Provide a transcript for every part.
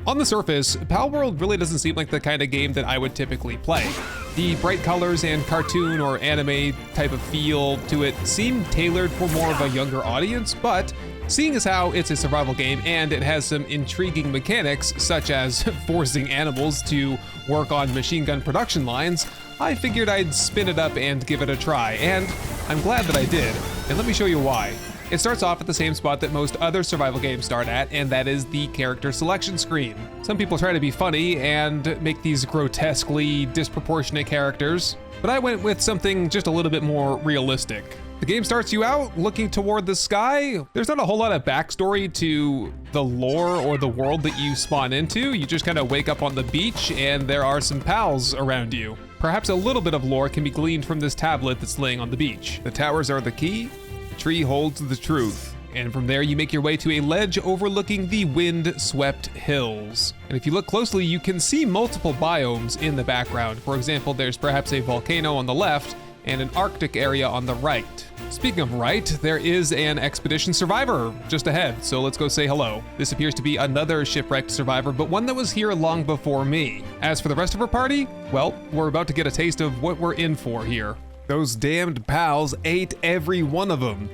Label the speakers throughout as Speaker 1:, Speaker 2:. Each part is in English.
Speaker 1: On the surface, Palworld really doesn't seem like the kind of game that I would typically play. The bright colors and cartoon or anime type of feel to it seem tailored for more of a younger audience, but seeing as how it's a survival game and it has some intriguing mechanics, such as forcing animals to work on machine gun production lines, I figured I'd spin it up and give it a try, and I'm glad that I did, and let me show you why. It starts off at the same spot that most other survival games start at, and that is the character selection screen. Some people try to be funny and make these grotesquely disproportionate characters, but I went with something just a little bit more realistic. The game starts you out looking toward the sky. There's not a whole lot of backstory to the lore or the world that you spawn into. You just kind of wake up on the beach and there are some pals around you. Perhaps a little bit of lore can be gleaned from this tablet that's laying on the beach. The towers are the key. The tree holds the truth. And from there you make your way to a ledge overlooking the wind-swept hills. And if you look closely, you can see multiple biomes in the background. For example, there's perhaps a volcano on the left and an Arctic area on the right. Speaking of right, there is an expedition survivor just ahead, so let's go say hello. This appears to be another shipwrecked survivor, but one that was here long before me. As for the rest of our party, well, we're about to get a taste of what we're in for here. Those damned pals ate every one of them.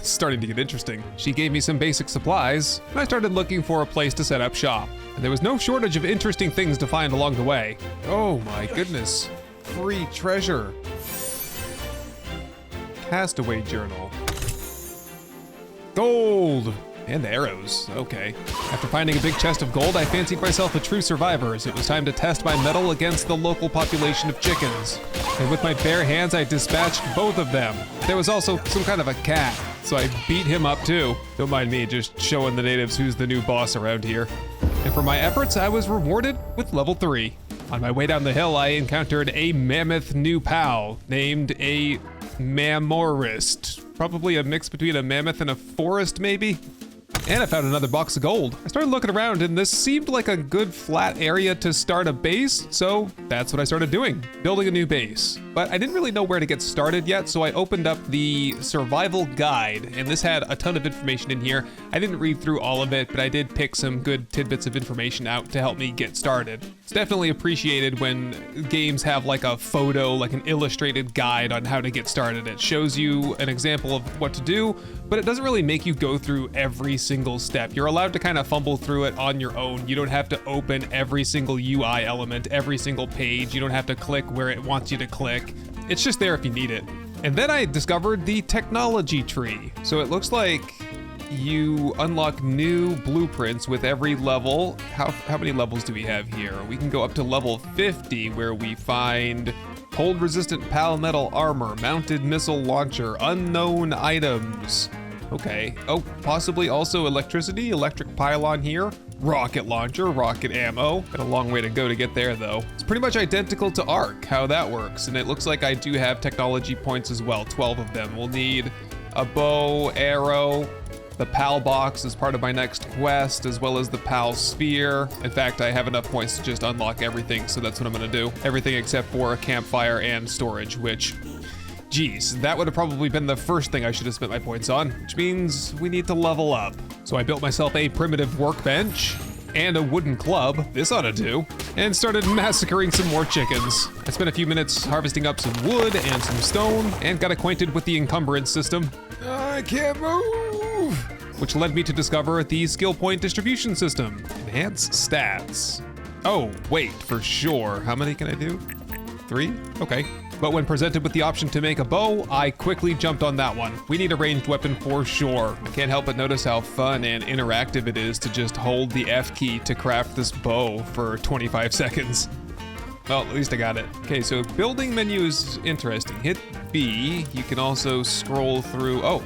Speaker 1: Starting to get interesting. She gave me some basic supplies, and I started looking for a place to set up shop. And there was no shortage of interesting things to find along the way. Oh my goodness. Free treasure. Castaway journal. Gold! And arrows, okay. After finding a big chest of gold, I fancied myself a true survivor, as it was time to test my mettle against the local population of chickens. And with my bare hands, I dispatched both of them. There was also some kind of a cat, so I beat him up too. Don't mind me, just showing the natives who's the new boss around here. And for my efforts, I was rewarded with level 3. On my way down the hill, I encountered a mammoth new pal named a Mamorist. Probably a mix between a mammoth and a forest, maybe? And I found another box of gold. I started looking around and this seemed like a good flat area to start a base, so that's what I started doing, building a new base. But I didn't really know where to get started yet, so I opened up the survival guide, and this had a ton of information in here. I didn't read through all of it, but I did pick some good tidbits of information out to help me get started. It's definitely appreciated when games have like a photo, like an illustrated guide on how to get started. It shows you an example of what to do, but it doesn't really make you go through every single step. You're allowed to kind of fumble through it on your own. You don't have to open every single UI element, every single page. You don't have to click where it wants you to click. It's just there if you need it. And then I discovered the technology tree. So it looks like you unlock new blueprints with every level. How many levels do we have here? We can go up to level 50 where we find cold resistant palmetto armor, mounted missile launcher, unknown items. Okay, oh, possibly also electricity, electric pylon here, rocket launcher, rocket ammo. Got a long way to go to get there though. It's pretty much identical to Ark, how that works. And it looks like I do have technology points as well, 12 of them. We'll need a bow, arrow, the PAL box as part of my next quest, as well as the PAL sphere. In fact, I have enough points to just unlock everything, so that's what I'm gonna do. Everything except for a campfire and storage, which, geez, that would have probably been the first thing I should have spent my points on, which means we need to level up. So I built myself a primitive workbench and a wooden club, this ought to do, and started massacring some more chickens. I spent a few minutes harvesting up some wood and some stone and got acquainted with the encumbrance system. I can't move! Which led me to discover the skill point distribution system. Enhance stats. Oh, wait, for sure. How many can I do? 3? Okay. But when presented with the option to make a bow, I quickly jumped on that one. We need a ranged weapon for sure. I can't help but notice how fun and interactive it is to just hold the F key to craft this bow for 25 seconds. Well, at least I got it. Okay, so building menu is interesting. Hit B, you can also scroll through, oh.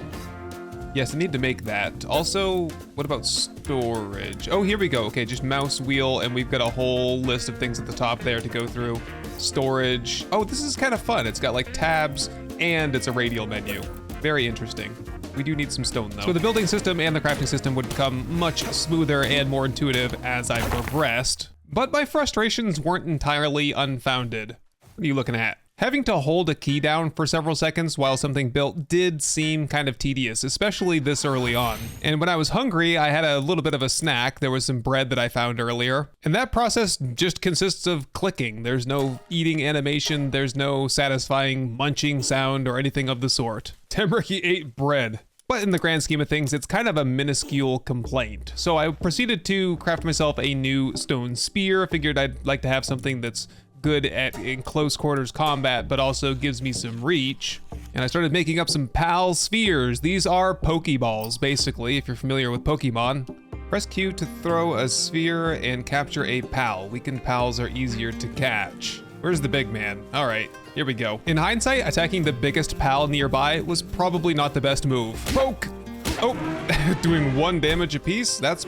Speaker 1: Yes, I need to make that. Also, what about storage? Oh, here we go. Okay, just mouse wheel, and we've got a whole list of things at the top there to go through. Storage. Oh, this is kind of fun. It's got like tabs, and it's a radial menu. Very interesting. We do need some stone though. So the building system and the crafting system would become much smoother and more intuitive as I progressed, but my frustrations weren't entirely unfounded. What are you looking at? Having to hold a key down for several seconds while something built did seem kind of tedious, especially this early on. And when I was hungry, I had a little bit of a snack. There was some bread that I found earlier. And that process just consists of clicking. There's no eating animation, there's no satisfying munching sound or anything of the sort. Temriki ate bread. But in the grand scheme of things, it's kind of a minuscule complaint. So I proceeded to craft myself a new stone spear. Figured I'd like to have something that's good in close quarters combat, but also gives me some reach. And I started making up some pal spheres. These are Pokeballs, basically, if you're familiar with Pokemon. Press Q to throw a sphere and capture a pal. Weakened pals are easier to catch. Where's the big man? All right, here we go. In hindsight, attacking the biggest pal nearby was probably not the best move. Poke! Oh, doing 1 damage apiece? That's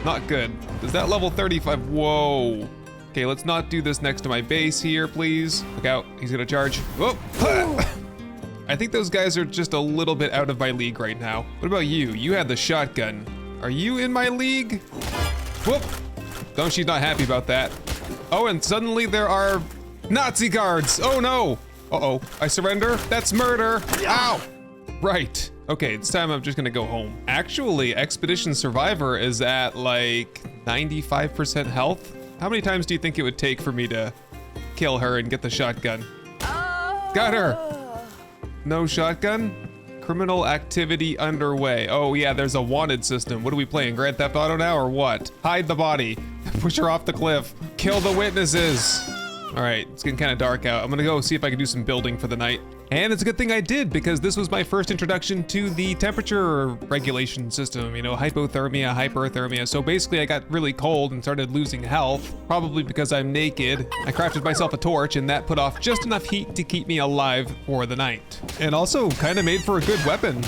Speaker 1: not good. Is that level 35? Whoa. Okay, let's not do this next to my base here, please. Look out, he's gonna charge. Whoa! I think those guys are just a little bit out of my league right now. What about you? You had the shotgun. Are you in my league? Whoop! No, she's not happy about that. Oh, and suddenly there are Nazi guards. Oh no! Uh-oh, I surrender? That's murder! Ow! Right. Okay, this time I'm just gonna go home. Actually, Expedition Survivor is at like 95% health. How many times do you think it would take for me to kill her and get the shotgun? Got her! No shotgun? Criminal activity underway. Oh yeah, there's a wanted system. What are we playing, Grand Theft Auto now or what? Hide the body. Push her off the cliff. Kill the witnesses. All right, it's getting kind of dark out. I'm gonna go see if I can do some building for the night. And it's a good thing I did, because this was my first introduction to the temperature regulation system, you know, hypothermia, hyperthermia. So basically I got really cold and started losing health, probably because I'm naked. I crafted myself a torch, and that put off just enough heat to keep me alive for the night. And also kind of made for a good weapon.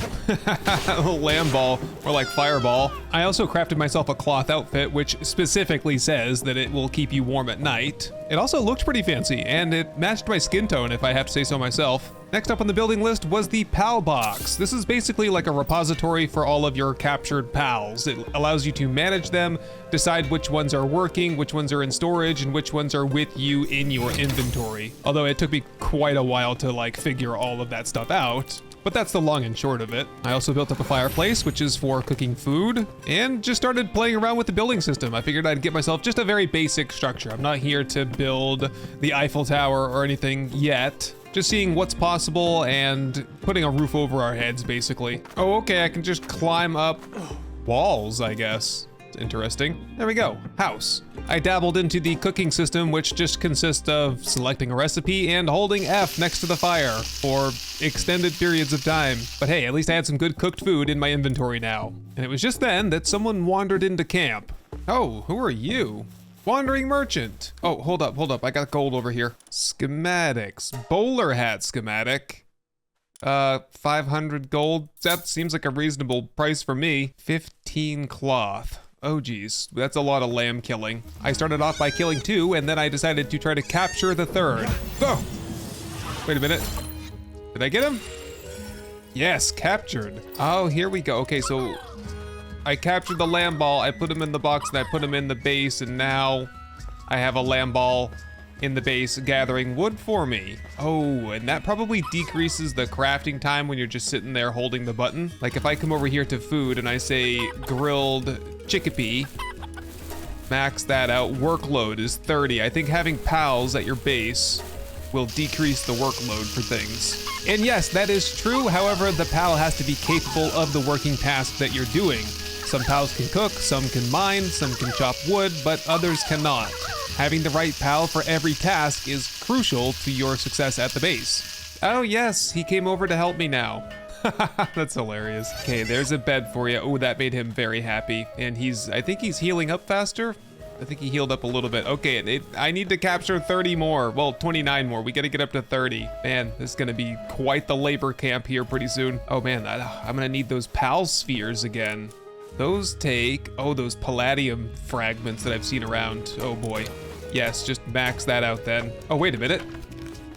Speaker 1: A lamb ball, or like fireball. I also crafted myself a cloth outfit, which specifically says that it will keep you warm at night. It also looked pretty fancy, and it matched my skin tone, if I have to say so myself. Next up on the building list was the Pal Box. This is basically like a repository for all of your captured pals. It allows you to manage them, decide which ones are working, which ones are in storage, and which ones are with you in your inventory. Although it took me quite a while to like figure all of that stuff out. But that's the long and short of it. I also built up a fireplace, which is for cooking food, and just started playing around with the building system. I figured I'd get myself just a very basic structure. I'm not here to build the Eiffel Tower or anything yet. Just seeing what's possible and putting a roof over our heads, basically. Oh, okay, I can just climb up walls, I guess. It's interesting. There we go, house. I dabbled into the cooking system, which just consists of selecting a recipe and holding F next to the fire for extended periods of time. But hey, at least I had some good cooked food in my inventory now. And it was just then that someone wandered into camp. Oh, who are you? Wandering merchant. Oh, hold up. I got gold over here. Schematics. Bowler hat schematic. 500 gold. That seems like a reasonable price for me. 15 cloth. Oh geez, that's a lot of lamb killing. I started off by killing 2, and then I decided to try to capture the 3rd. Oh! Wait a minute. Did I get him? Yes, captured. Oh, here we go. Okay, so I captured the lamb ball, I put him in the box, and I put him in the base, and now I have a lamb ball in the base gathering wood for me. Oh, and that probably decreases the crafting time when you're just sitting there holding the button. Like if I come over here to food and I say grilled chickpea, max that out, workload is 30. I think having pals at your base will decrease the workload for things. And yes, that is true. However, the pal has to be capable of the working task that you're doing. Some pals can cook, some can mine, some can chop wood, but others cannot. Having the right pal for every task is crucial to your success at the base. Oh yes, he came over to help me now. That's hilarious. Okay, there's a bed for you. Oh, that made him very happy. And I think he's healing up faster. I think he healed up a little bit. Okay, I need to capture 30 more. Well, 29 more. We gotta get up to 30. Man, this is gonna be quite the labor camp here pretty soon. Oh man, I'm gonna need those pal spheres again. Those take, oh, those palladium fragments that I've seen around. Oh boy. Yes, just max that out then. Oh, wait a minute.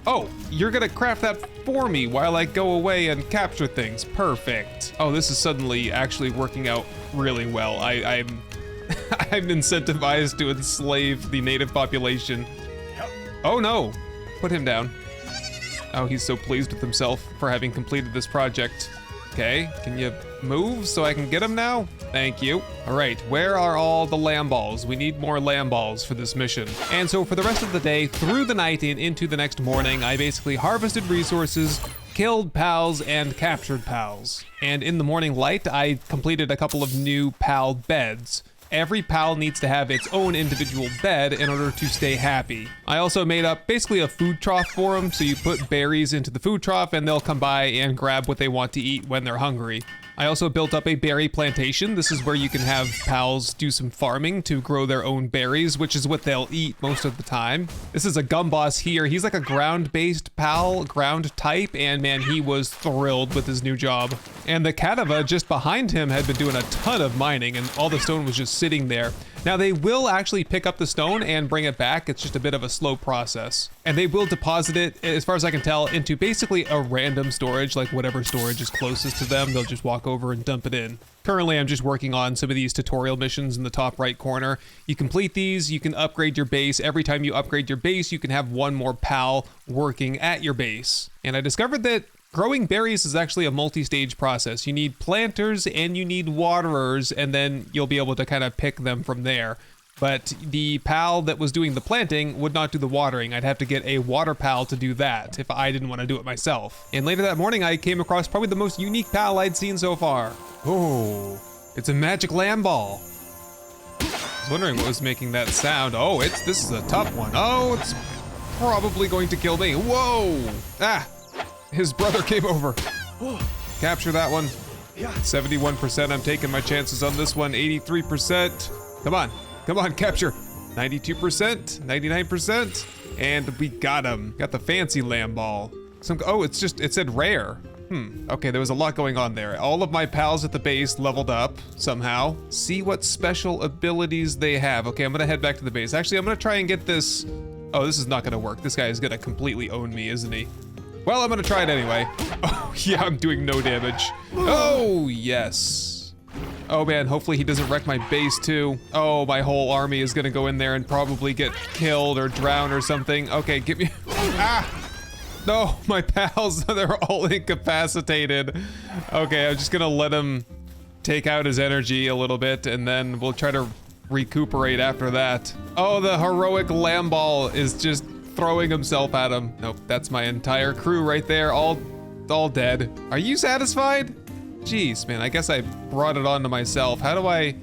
Speaker 1: Oh, you're gonna craft that for me while I go away and capture things. Perfect. Oh, this is suddenly actually working out really well. I'm I'm incentivized to enslave the native population. Oh no, put him down. Oh, he's so pleased with himself for having completed this project. Okay, can you move so I can get him now? Thank you. All right, where are all the lamb balls? We need more lamb balls for this mission. And so for the rest of the day, through the night and into the next morning, I basically harvested resources, killed pals, and captured pals. And in the morning light, I completed a couple of new pal beds. Every pal needs to have its own individual bed in order to stay happy. I also made up basically a food trough for them, so you put berries into the food trough and they'll come by and grab what they want to eat when they're hungry. I also built up a berry plantation. This is where you can have pals do some farming to grow their own berries, which is what they'll eat most of the time. This is a gum boss here. He's like a ground-based pal, ground type, and man, he was thrilled with his new job. And the Catava just behind him had been doing a ton of mining, and all the stone was just sitting there. Now they will actually pick up the stone and bring it back. It's just a bit of a slow process. And they will deposit it, as far as I can tell, into basically a random storage, like whatever storage is closest to them, they'll just walk over and dump it in. Currently, I'm just working on some of these tutorial missions in the top right corner. You complete these, you can upgrade your base. Every time you upgrade your base, you can have one more pal working at your base. And I discovered that growing berries is actually a multi-stage process. You need planters and you need waterers, and then you'll be able to kind of pick them from there. But the pal that was doing the planting would not do the watering. I'd have to get a water pal to do that if I didn't want to do it myself. And later that morning, I came across probably the most unique pal I'd seen so far. Oh, it's a magic lamb ball. I was wondering what was making that sound. Oh, this is a tough one. Oh, it's probably going to kill me. Whoa, his brother came over. Capture that one. 71%, I'm taking my chances on this one. 83%, come on, capture. 92%, 99%, and we got him. Got the fancy lamb ball. It said rare. Okay, there was a lot going on there. All of my pals at the base leveled up somehow. See what special abilities they have. Okay, I'm gonna head back to the base. Actually, I'm gonna try and get this. Oh, this is not gonna work. This guy is gonna completely own me, isn't he? Well, I'm gonna try it anyway. Oh, yeah, I'm doing no damage. Oh, yes. Oh man, hopefully he doesn't wreck my base too. Oh, my whole army is gonna go in there and probably get killed or drown or something. Okay, get me. No, my pals, they're all incapacitated. Okay, I'm just gonna let him take out his energy a little bit and then we'll try to recuperate after that. Oh, the heroic lamb ball is just throwing himself at him. Nope, that's my entire crew right there, all dead. Are you satisfied? Jeez, man, I guess I brought it on to myself. How do I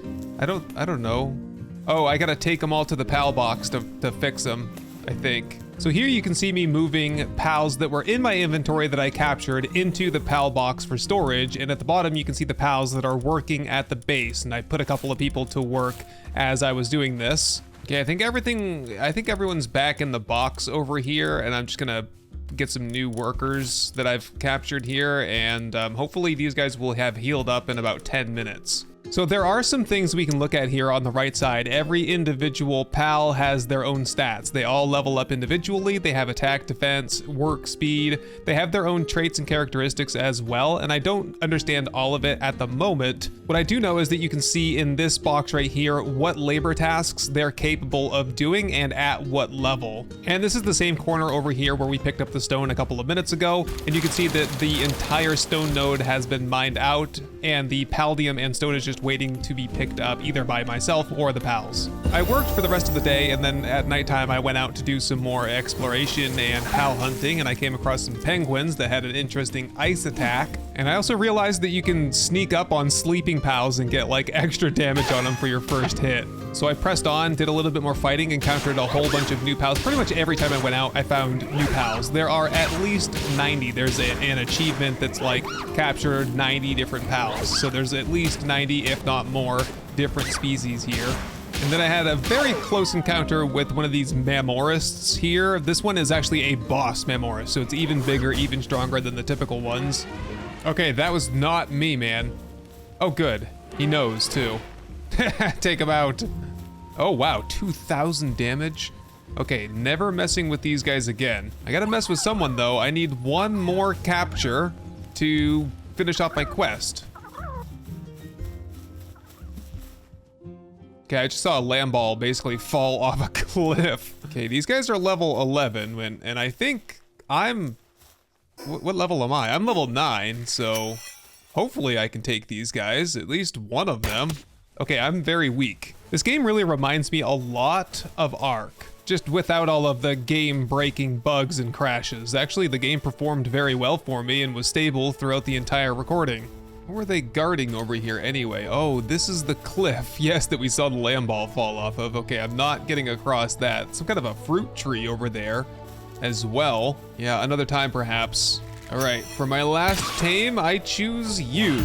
Speaker 1: don't know. Oh, I gotta take them all to the pal box to fix them, I think. So here you can see me moving pals that were in my inventory that I captured into the pal box for storage, and at the bottom you can see the pals that are working at the base, and I put a couple of people to work as I was doing this. Okay, I think everyone's back in the box over here, and I'm just gonna get some new workers that I've captured here, and hopefully these guys will have healed up in about 10 minutes. So there are some things we can look at here on the right side. Every individual pal has their own stats. They all level up individually. They have attack, defense, work speed. They have their own traits and characteristics as well, and I don't understand all of it at the moment. What I do know is that you can see in this box right here what labor tasks they're capable of doing and at what level. And this is the same corner over here where we picked up the stone a couple of minutes ago, and you can see that the entire stone node has been mined out, and the paldium and stone is just waiting to be picked up either by myself or the pals. I worked for the rest of the day, and then at nighttime I went out to do some more exploration and pal hunting, and I came across some penguins that had an interesting ice attack. And I also realized that you can sneak up on sleeping pals and get like extra damage on them for your first hit. So I pressed on, did a little bit more fighting, encountered a whole bunch of new pals. Pretty much every time I went out, I found new pals. There are at least 90. There's an achievement that's like captured 90 different pals. So there's at least 90, if not more, different species here. And then I had a very close encounter with one of these Mammorists here. This one is actually a boss Mammorist, so it's even bigger, even stronger than the typical ones. Okay, that was not me, man. Oh, good. He knows, too. Take him out. Oh, wow, 2,000 damage. Okay, never messing with these guys again. I gotta mess with someone, though. I need one more capture to finish off my quest. Okay, I just saw a lamb ball basically fall off a cliff. Okay, these guys are level 11, and I think I'm What level am I? I'm level 9, so hopefully I can take these guys, at least one of them. Okay, I'm very weak. This game really reminds me a lot of Ark, just without all of the game-breaking bugs and crashes. Actually, the game performed very well for me and was stable throughout the entire recording. What were they guarding over here anyway? Oh, this is the cliff, yes, that we saw the lamb ball fall off of. Okay, I'm not getting across that. Some kind of a fruit tree over there as well. Yeah, another time perhaps. All right, for my last tame, I choose you.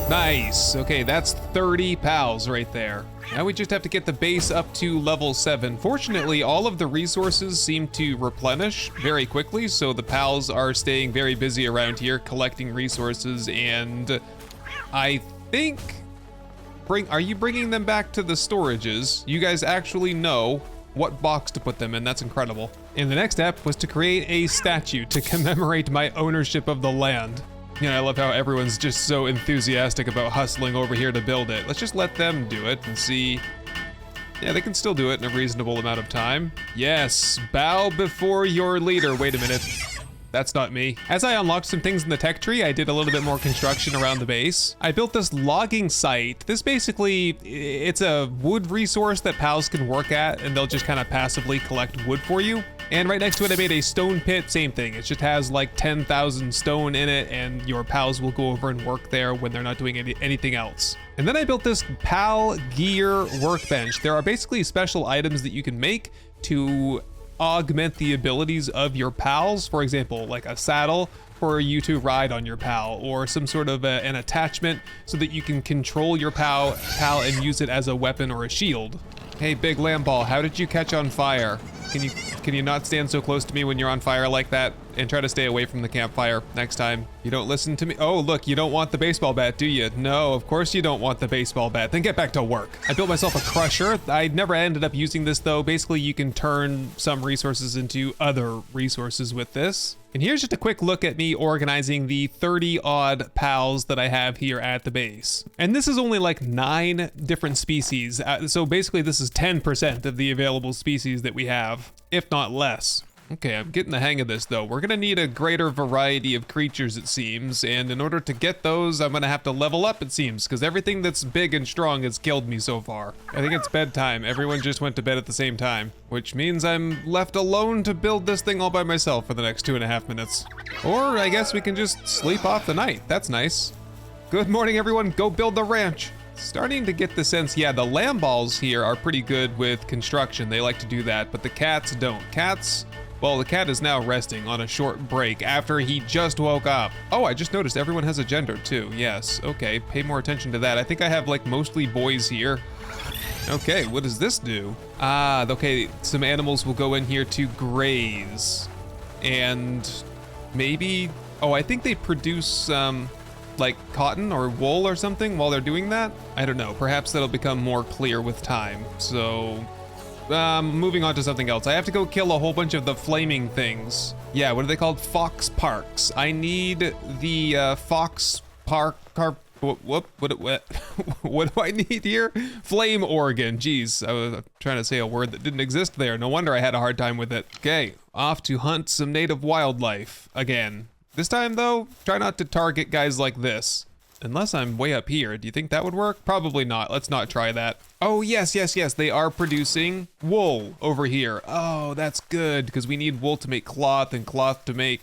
Speaker 1: Nice, okay, that's 30 pals right there. Now we just have to get the base up to level 7. Fortunately, all of the resources seem to replenish very quickly, so the pals are staying very busy around here collecting resources, and I think... Are you bringing them back to the storages? You guys actually know what box to put them in. That's incredible. And the next step was to create a statue to commemorate my ownership of the land. You know, I love how everyone's just so enthusiastic about hustling over here to build it. Let's just let them do it and see. Yeah, they can still do it in a reasonable amount of time. Yes, bow before your leader. Wait a minute. That's not me. As I unlocked some things in the tech tree, I did a little bit more construction around the base. I built this logging site. This basically, it's a wood resource that pals can work at, and they'll just kind of passively collect wood for you. And right next to it, I made a stone pit, same thing. It just has like 10,000 stone in it, and your pals will go over and work there when they're not doing anything else. And then I built this pal gear workbench. There are basically special items that you can make to augment the abilities of your pals. For example, like a saddle for you to ride on your pal, or some sort of an attachment so that you can control your pal and use it as a weapon or a shield. Hey, big lamb ball, how did you catch on fire? Can you not stand so close to me when you're on fire like that? And try to stay away from the campfire next time. You don't listen to me. Oh, look, you don't want the baseball bat, do you? No, of course you don't want the baseball bat. Then get back to work. I built myself a crusher. I never ended up using this though. Basically, you can turn some resources into other resources with this. And here's just a quick look at me organizing the 30 odd pals that I have here at the base. And this is only like 9 different species. So basically this is 10% of the available species that we have, if not less. Okay, I'm getting the hang of this though. We're gonna need a greater variety of creatures, it seems, and in order to get those, I'm gonna have to level up, it seems, because everything that's big and strong has killed me so far. I think it's bedtime. Everyone just went to bed at the same time, which means I'm left alone to build this thing all by myself for the next 2.5 minutes. Or I guess we can just sleep off the night. That's nice. Good morning, everyone. Go build the ranch. Starting to get the sense, yeah, the lamb balls here are pretty good with construction. They like to do that, but the cats don't. Well, the cat is now resting on a short break after he just woke up. Oh, I just noticed everyone has a gender too. Yes, okay, pay more attention to that. I think I have like mostly boys here. Okay, what does this do? Okay, some animals will go in here to graze. And maybe, oh, I think they produce like cotton or wool or something while they're doing that. I don't know, perhaps that'll become more clear with time. So, moving on to something else. I have to go kill a whole bunch of the flaming things. Yeah, what are they called? Fox parks. I need the fox park. What do I need here? Flame organ. Jeez, I was trying to say a word that didn't exist there. No wonder I had a hard time with it. Okay, off to hunt some native wildlife again. This time though, try not to target guys like this. Unless I'm way up here. Do you think that would work? Probably not. Let's not try that. Oh, yes. They are producing wool over here. Oh, that's good, because we need wool to make cloth and cloth to make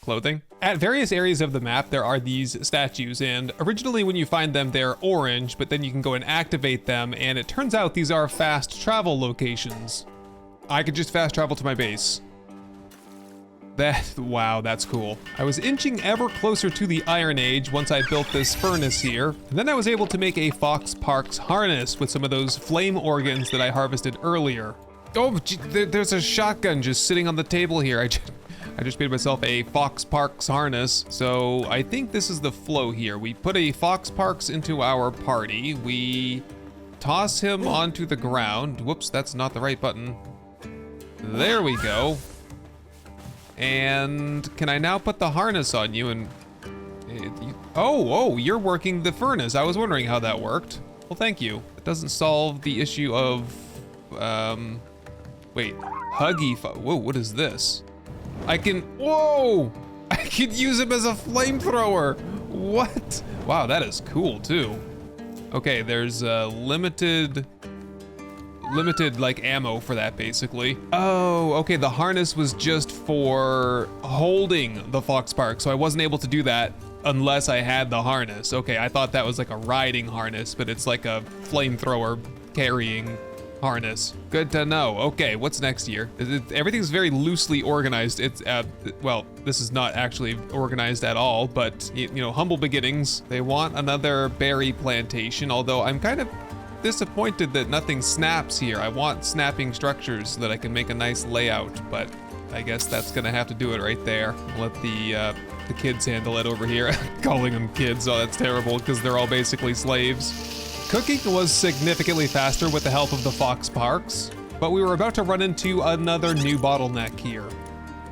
Speaker 1: clothing. At various areas of the map, there are these statues, and originally when you find them, they're orange, but then you can go and activate them, and it turns out these are fast travel locations. I could just fast travel to my base. Wow, that's cool. I was inching ever closer to the Iron Age once I built this furnace here, and then I was able to make a Fox Parks harness with some of those flame organs that I harvested earlier. Oh, gee, there's a shotgun just sitting on the table here. I just made myself a Fox Parks harness. So I think this is the flow here. We put a Fox Parks into our party. We toss him onto the ground. Whoops, that's not the right button. There we go. And can I now put the harness on you and... Oh, you're working the furnace. I was wondering how that worked. Well, thank you. It doesn't solve the issue of... Wait, Huggy... Whoa, what is this? I can, whoa! I can use him as a flamethrower. What? Wow, that is cool too. Okay, there's limited like ammo for that basically. Oh, okay, the harness was just for holding the Foxpark, so I wasn't able to do that unless I had the harness. Okay, I thought that was like a riding harness, but it's like a flamethrower carrying harness. Good to know. Okay, what's next here? Everything's very loosely organized. It's, well, this is not actually organized at all, but you know, humble beginnings. They want another berry plantation, although I'm kind of disappointed that nothing snaps here. I want snapping structures so that I can make a nice layout, but I guess that's gonna have to do it right there. I'll let the kids handle it over here. Calling them kids, oh, that's terrible, because they're all basically slaves. Cooking was significantly faster with the help of the Foxparks, but we were about to run into another new bottleneck here.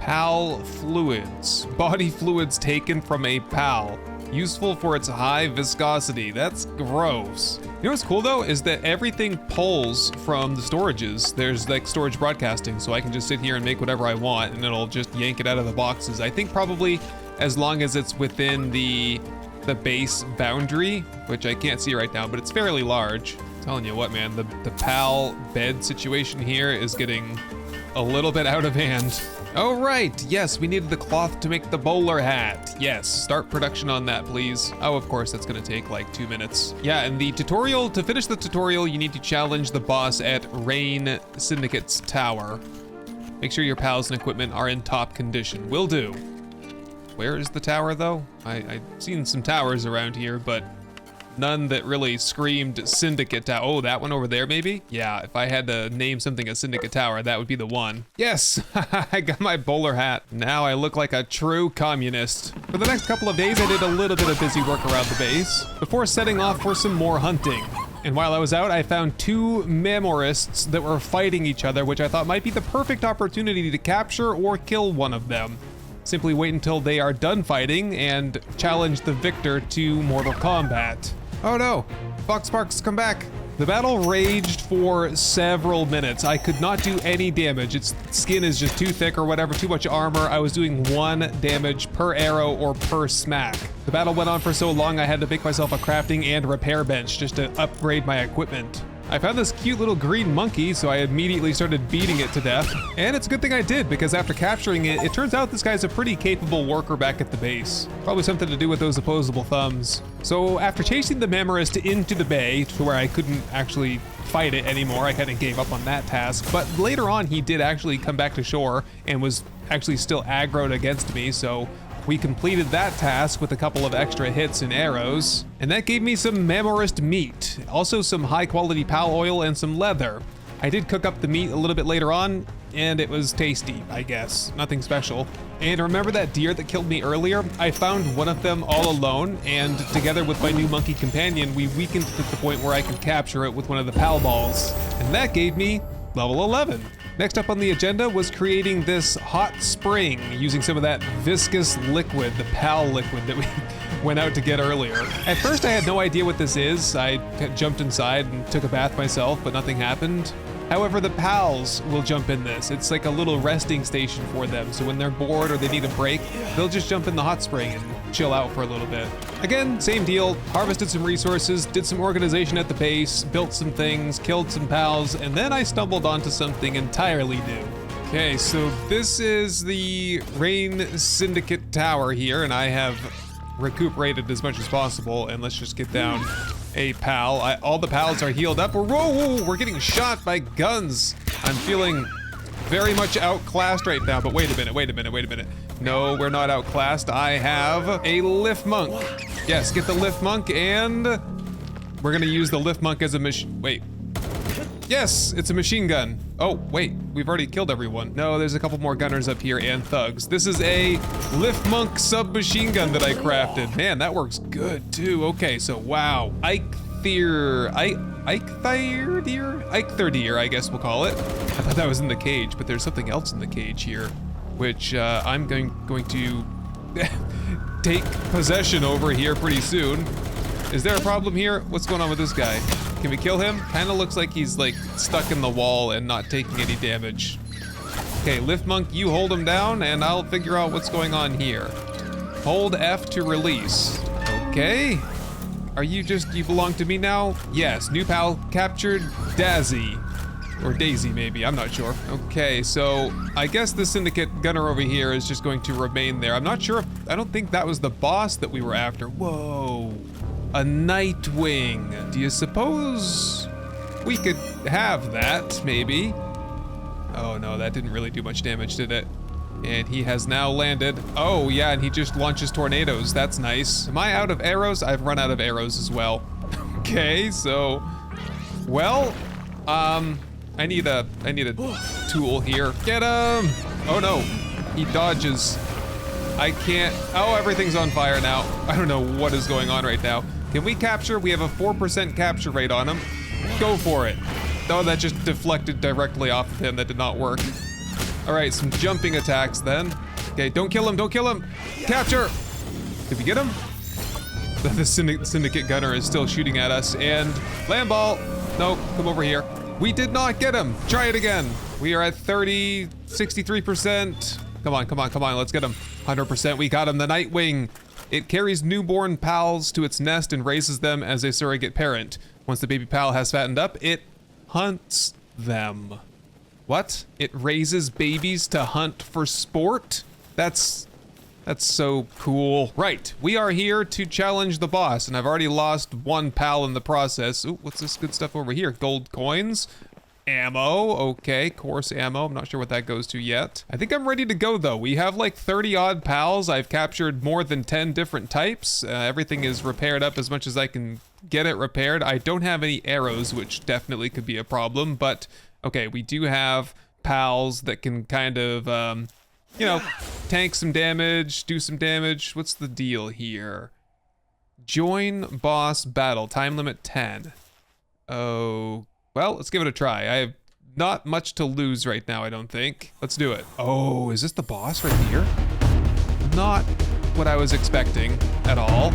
Speaker 1: Pal fluids. Body fluids taken from a pal. Useful for its high viscosity. That's gross. You know what's cool though, is that everything pulls from the storages. There's like storage broadcasting, so I can just sit here and make whatever I want and it'll just yank it out of the boxes. I think probably as long as it's within the base boundary, which I can't see right now, but it's fairly large. I'm telling you what, man, the PAL bed situation here is getting a little bit out of hand. Oh, right, yes, we needed the cloth to make the bowler hat. Yes, start production on that, please. Oh, of course, that's gonna take like 2 minutes. Yeah, and the tutorial, to finish the tutorial, you need to challenge the boss at Rain Syndicate's tower. Make sure your pals and equipment are in top condition. Will do. Where is the tower though? I've seen some towers around here, but none that really screamed Syndicate Tower. Oh, that one over there maybe? Yeah, if I had to name something a Syndicate Tower, that would be the one. Yes, I got my bowler hat. Now I look like a true communist. For the next couple of days, I did a little bit of busy work around the base before setting off for some more hunting. And while I was out, I found 2 memorists that were fighting each other, which I thought might be the perfect opportunity to capture or kill one of them. Simply wait until they are done fighting and challenge the victor to Mortal Kombat. Oh no, Foxparks, come back. The battle raged for several minutes. I could not do any damage. Its skin is just too thick or whatever, too much armor. I was doing 1 damage per arrow or per smack. The battle went on for so long I had to make myself a crafting and repair bench just to upgrade my equipment. I found this cute little green monkey, so I immediately started beating it to death. And it's a good thing I did, because after capturing it, it turns out this guy's a pretty capable worker back at the base. Probably something to do with those opposable thumbs. So after chasing the memorist into the bay, to where I couldn't actually fight it anymore, I kind of gave up on that task. But later on, he did actually come back to shore and was actually still aggroed against me, so we completed that task with a couple of extra hits and arrows, and that gave me some memorist meat, also some high quality pal oil and some leather. I did cook up the meat a little bit later on, and it was tasty, I guess. Nothing special. And remember that deer that killed me earlier? I found one of them all alone, and together with my new monkey companion, we weakened it to the point where I could capture it with one of the pal balls. And that gave me level 11. Next up on the agenda was creating this hot spring using some of that viscous liquid, the PAL liquid that we went out to get earlier. At first I had no idea what this is. I jumped inside and took a bath myself, but nothing happened. However, the pals will jump in this. It's like a little resting station for them. So when they're bored or they need a break, they'll just jump in the hot spring and chill out for a little bit. Again, same deal, harvested some resources, did some organization at the base, built some things, killed some pals, and then I stumbled onto something entirely new. Okay, so this is the Rain Syndicate Tower here, and I have recuperated as much as possible, and let's just get down a pal. All the pals are healed up. Whoa, we're getting shot by guns. I'm feeling very much outclassed right now, but wait a minute. No, we're not outclassed. I have a lift monk. Yes, get the lift monk, and we're gonna use the lift monk as a wait. Yes, it's a machine gun. Oh, wait, we've already killed everyone. No, there's a couple more gunners up here and thugs. This is a lift monk submachine gun that I crafted. Man, that works good too. Okay, so wow. Eikthyr deer, I guess we'll call it. I thought that was in the cage, but there's something else in the cage here, which I'm going to take possession over here pretty soon. Is there a problem here? What's going on with this guy? Can we kill him? Kind of looks like he's like stuck in the wall and not taking any damage. Okay, Lift Monk, you hold him down, and I'll figure out what's going on here. Hold F to release. Okay. Are you you belong to me now? Yes, new pal captured Dazzy. Or Daisy, maybe, I'm not sure. Okay, so I guess the syndicate gunner over here is just going to remain there. I'm not sure if, I don't think that was the boss that we were after. Whoa, a Nightwing. Do you suppose we could have that, maybe? Oh no, that didn't really do much damage, did it? And he has now landed. Oh yeah, and he just launches tornadoes. That's nice. Am I out of arrows? I've run out of arrows as well. Okay, so, well, I need a tool here. Get him! Oh no, he dodges. I can't, oh, everything's on fire now. I don't know what is going on right now. Can we capture? We have a 4% capture rate on him. Go for it. Oh, that just deflected directly off of him. That did not work. All right, some jumping attacks then. Okay, don't kill him, don't kill him. Capture! Did we get him? The syndicate gunner is still shooting at us, and land ball. Nope, come over here. We did not get him. Try it again. We are at 30, 63%. Come on, come on, come on, let's get him. 100%, we got him, the Nightwing. It carries newborn pals to its nest and raises them as a surrogate parent. Once the baby pal has fattened up, it hunts them. What? It raises babies to hunt for sport? That's so cool. Right, we are here to challenge the boss, and I've already lost one pal in the process. Ooh, what's this good stuff over here? Gold coins, ammo, okay, coarse ammo. I'm not sure what that goes to yet. I think I'm ready to go though. We have like 30 odd pals. I've captured more than 10 different types. Everything is repaired up as much as I can get it repaired. I don't have any arrows, which definitely could be a problem, but okay, we do have pals that can kind of, you know, tank some damage, do some damage. What's the deal here? Join boss battle, time limit 10. Oh, well, let's give it a try. I have not much to lose right now, I don't think. Let's do it. Oh, is this the boss right here? Not what I was expecting at all.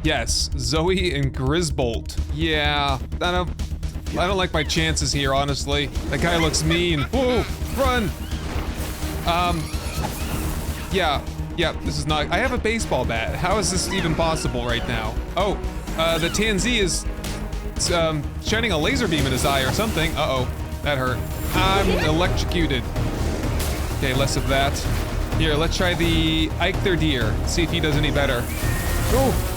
Speaker 1: Yes, Zoe and Grisbolt. Yeah, I don't like my chances here, honestly. That guy looks mean. Whoa, run! Yeah, this is not, I have a baseball bat. How is this even possible right now? Oh, the Tanzee is shining a laser beam in his eye or something. Uh-oh, that hurt. I'm electrocuted. Okay, less of that. Here, let's try the Eichther Deer. See if he does any better. Oh!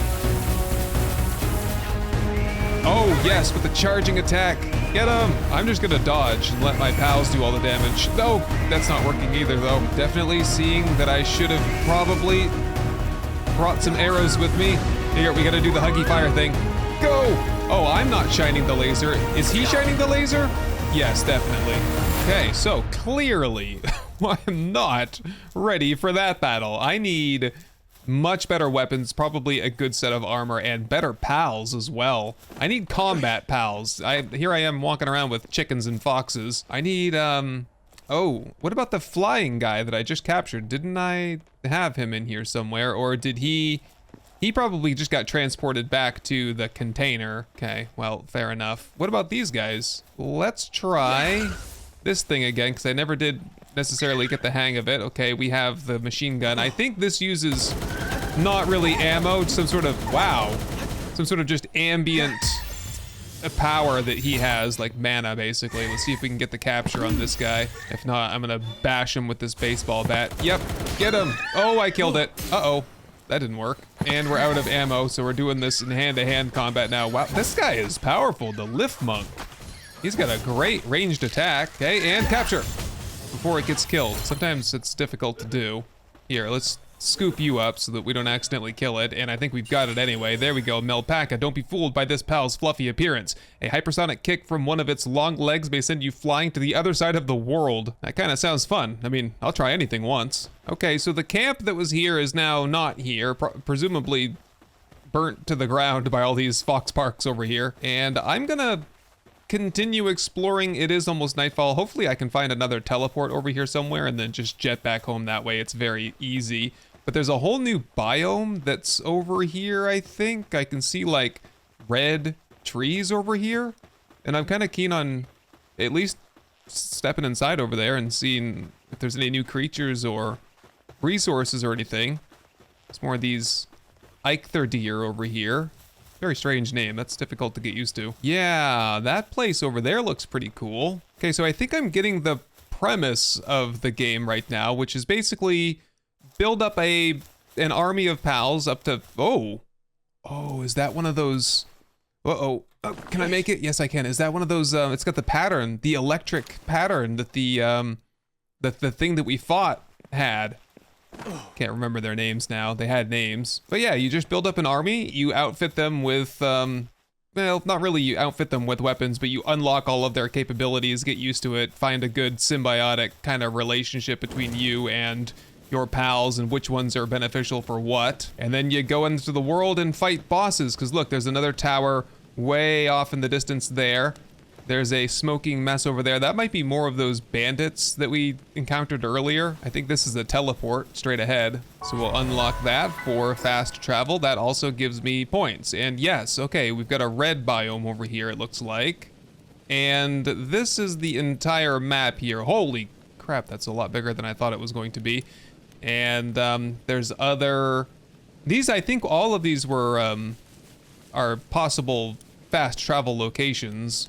Speaker 1: Oh, yes, with the charging attack. Get him! I'm just gonna dodge and let my pals do all the damage. No, that's not working either, though. Definitely seeing that I should have probably brought some arrows with me. Here, we gotta do the huggy fire thing. Go! Oh, I'm not shining the laser. Is he shining the laser? Yes, definitely. Okay, so clearly, I'm not ready for that battle. I need much better weapons, probably a good set of armor, and better pals as well. I need combat pals. Here I am walking around with chickens and foxes. I need, oh, what about the flying guy that I just captured? Didn't I have him in here somewhere, or did he probably just got transported back to the container. Okay, well, fair enough. What about these guys? Let's try this thing again, because I never did necessarily get the hang of it. Okay, we have the machine gun. I think this uses not really ammo, some sort of, wow, some sort of just ambient power that he has, like mana basically. Let's see if we can get the capture on this guy. If not, I'm gonna bash him with this baseball bat. Yep, get him. Oh, I killed it. Uh-oh, that didn't work. And we're out of ammo, so we're doing this in hand-to-hand combat now. Wow, this guy is powerful, the Lift Monk. He's got a great ranged attack. Okay, and capture before it gets killed. Sometimes it's difficult to do. Here, let's scoop you up so that we don't accidentally kill it, and I think we've got it anyway. There we go, Melpaca. Don't be fooled by this pal's fluffy appearance. A hypersonic kick from one of its long legs may send you flying to the other side of the world. That kind of sounds fun. I mean, I'll try anything once. Okay, so the camp that was here is now not here, presumably burnt to the ground by all these fox parks over here, and I'm gonna continue exploring. It is almost nightfall. Hopefully I can find another teleport over here somewhere and then just jet back home that way. It's very easy. But there's a whole new biome that's over here, I think. I can see like red trees over here. And I'm kind of keen on at least stepping inside over there and seeing if there's any new creatures or resources or anything. It's more of these Eichther deer over here. Very strange name. That's difficult to get used to. Yeah, that place over there looks pretty cool. Okay, so I think I'm getting the premise of the game right now, which is basically build up an army of pals up to... Oh, is that one of those... Uh-oh. Oh, can I make it? Yes, I can. Is that one of those... it's got the pattern, the electric pattern that the thing that we fought had. Can't remember their names now. They had names. But yeah, you just build up an army, you outfit them with, well, not really you outfit them with weapons, but you unlock all of their capabilities, get used to it, find a good symbiotic kind of relationship between you and your pals and which ones are beneficial for what. And then you go into the world and fight bosses, because look, there's another tower way off in the distance there. There's a smoking mess over there. That might be more of those bandits that we encountered earlier. I think this is a teleport straight ahead. So we'll unlock that for fast travel. That also gives me points. And yes, okay, we've got a red biome over here, it looks like. And this is the entire map here. Holy crap, that's a lot bigger than I thought it was going to be. And there's other... These, I think all of these were, are possible fast travel locations.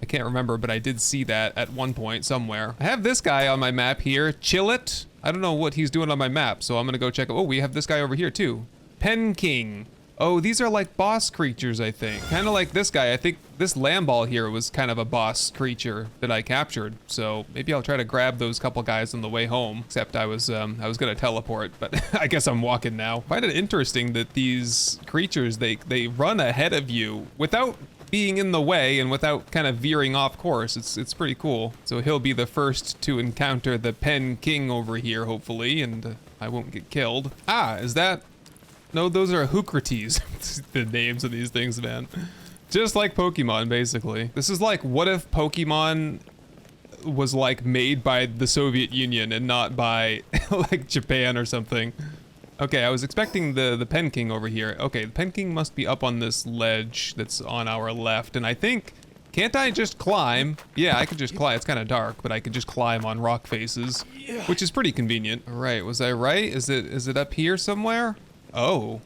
Speaker 1: I can't remember, but I did see that at one point somewhere. I have this guy on my map here, Chillet. I don't know what he's doing on my map, so I'm gonna go check. Oh, we have this guy over here too. Pen King. Oh, these are like boss creatures, I think. Kind of like this guy. I think this Lamball here was kind of a boss creature that I captured. So maybe I'll try to grab those couple guys on the way home. Except I was gonna teleport, but I guess I'm walking now. I find it interesting that these creatures, they run ahead of you without being in the way and without kind of veering off course. It's pretty cool. So he'll be the first to encounter the Pen King over here, hopefully, and I won't get killed. Ah, is that... No, those are Hookrates. The names of these things, man. Just like Pokemon, basically. This is like, what if Pokemon was like made by the Soviet Union and not by like Japan or something? Okay, I was expecting the Pen King over here. Okay, the Pen King must be up on this ledge that's on our left, and I think, can't I just climb? Yeah, I could just climb. It's kind of dark, but I could just climb on rock faces, which is pretty convenient. All right, was I right? Is it up here somewhere? Oh,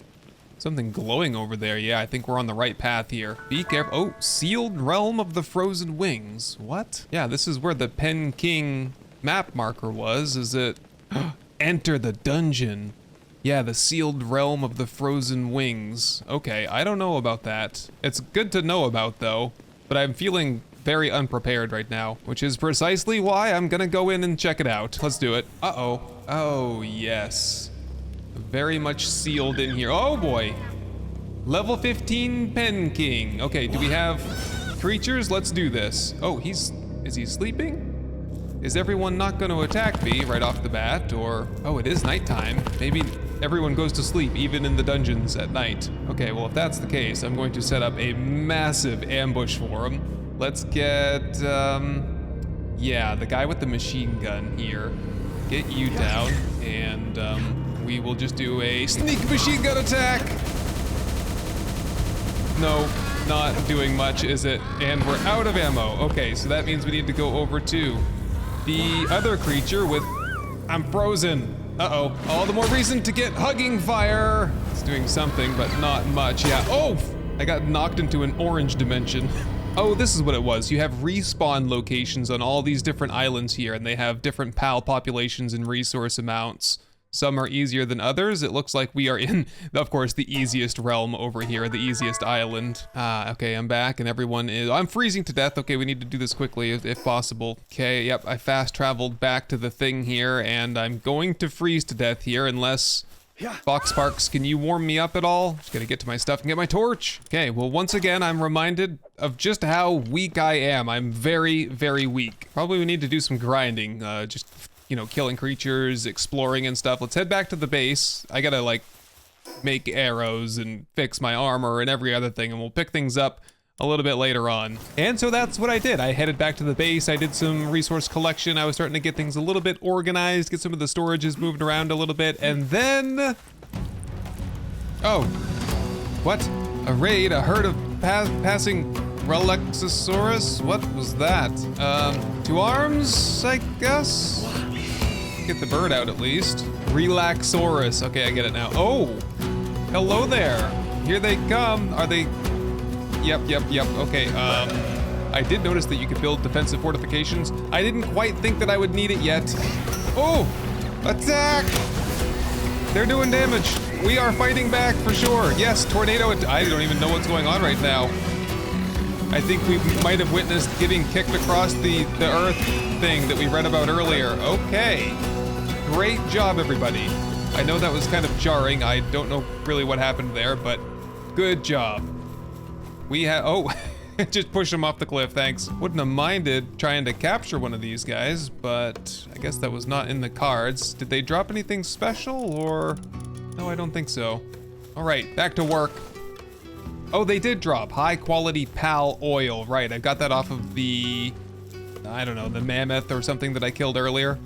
Speaker 1: something glowing over there. Yeah, I think we're on the right path here. Be careful. Oh, sealed realm of the frozen wings. What? Yeah, this is where the Pen King map marker was. Is it? Enter the dungeon. Yeah, the sealed realm of the frozen wings. Okay, I don't know about that. It's good to know about though, but I'm feeling very unprepared right now, which is precisely why I'm gonna go in and check it out. Let's do it. Uh-oh. Oh, yes. Very much sealed in here. Oh boy. Level 15 Pen King. Okay, do we have creatures? Let's do this. Oh, is he sleeping? Is everyone not going to attack me right off the bat? Or, oh, it is nighttime. Maybe everyone goes to sleep even in the dungeons at night. Okay, well, if that's the case, I'm going to set up a massive ambush for him. Let's get, yeah, the guy with the machine gun here. Get you down, and we will just do a sneak machine gun attack. No, not doing much, is it? And we're out of ammo. Okay, so that means we need to go over to the other creature with... I'm frozen. Uh-oh. All the more reason to get hugging fire. It's doing something, but not much. Yeah. Oh! I got knocked into an orange dimension. Oh, this is what it was. You have respawn locations on all these different islands here, and they have different PAL populations and resource amounts. Some are easier than others. It looks like we are in, of course, the easiest realm over here, the easiest island. Ah, okay, I'm back, and everyone is... I'm freezing to death. Okay, we need to do this quickly, if possible. Okay, yep, I fast traveled back to the thing here, and I'm going to freeze to death here unless... Fox Sparks, can you warm me up at all? Just gotta get to my stuff and get my torch. Okay, well, once again, I'm reminded of just how weak I am. I'm very, very weak. Probably we need to do some grinding, just, you know, killing creatures, exploring and stuff. Let's head back to the base. I gotta, like, make arrows and fix my armor and every other thing, and we'll pick things up a little bit later on. And so that's what I did. I headed back to the base. I did some resource collection. I was starting to get things a little bit organized, get some of the storages moved around a little bit, and then... Oh, what? A raid, a herd of passing Relexosaurus? What was that? 2 arms, I guess? Get the bird out at least. Relaxaurus. Okay, I get it now. Oh, hello there. Here they come. Are they... Yep. Okay, I did notice that you could build defensive fortifications. I didn't quite think that I would need it yet. Oh, attack! They're doing damage. We are fighting back for sure. Yes, tornado. I don't even know what's going on right now. I think we might have witnessed getting kicked across the earth thing that we read about earlier. Okay. Great job, everybody. I know that was kind of jarring. I don't know really what happened there, but good job. We have, oh, just push him off the cliff, thanks. Wouldn't have minded trying to capture one of these guys, but I guess that was not in the cards. Did they drop anything special or? No, I don't think so. All right, back to work. Oh, they did drop high quality pal oil. Right, I got that off of the, I don't know, the mammoth or something that I killed earlier.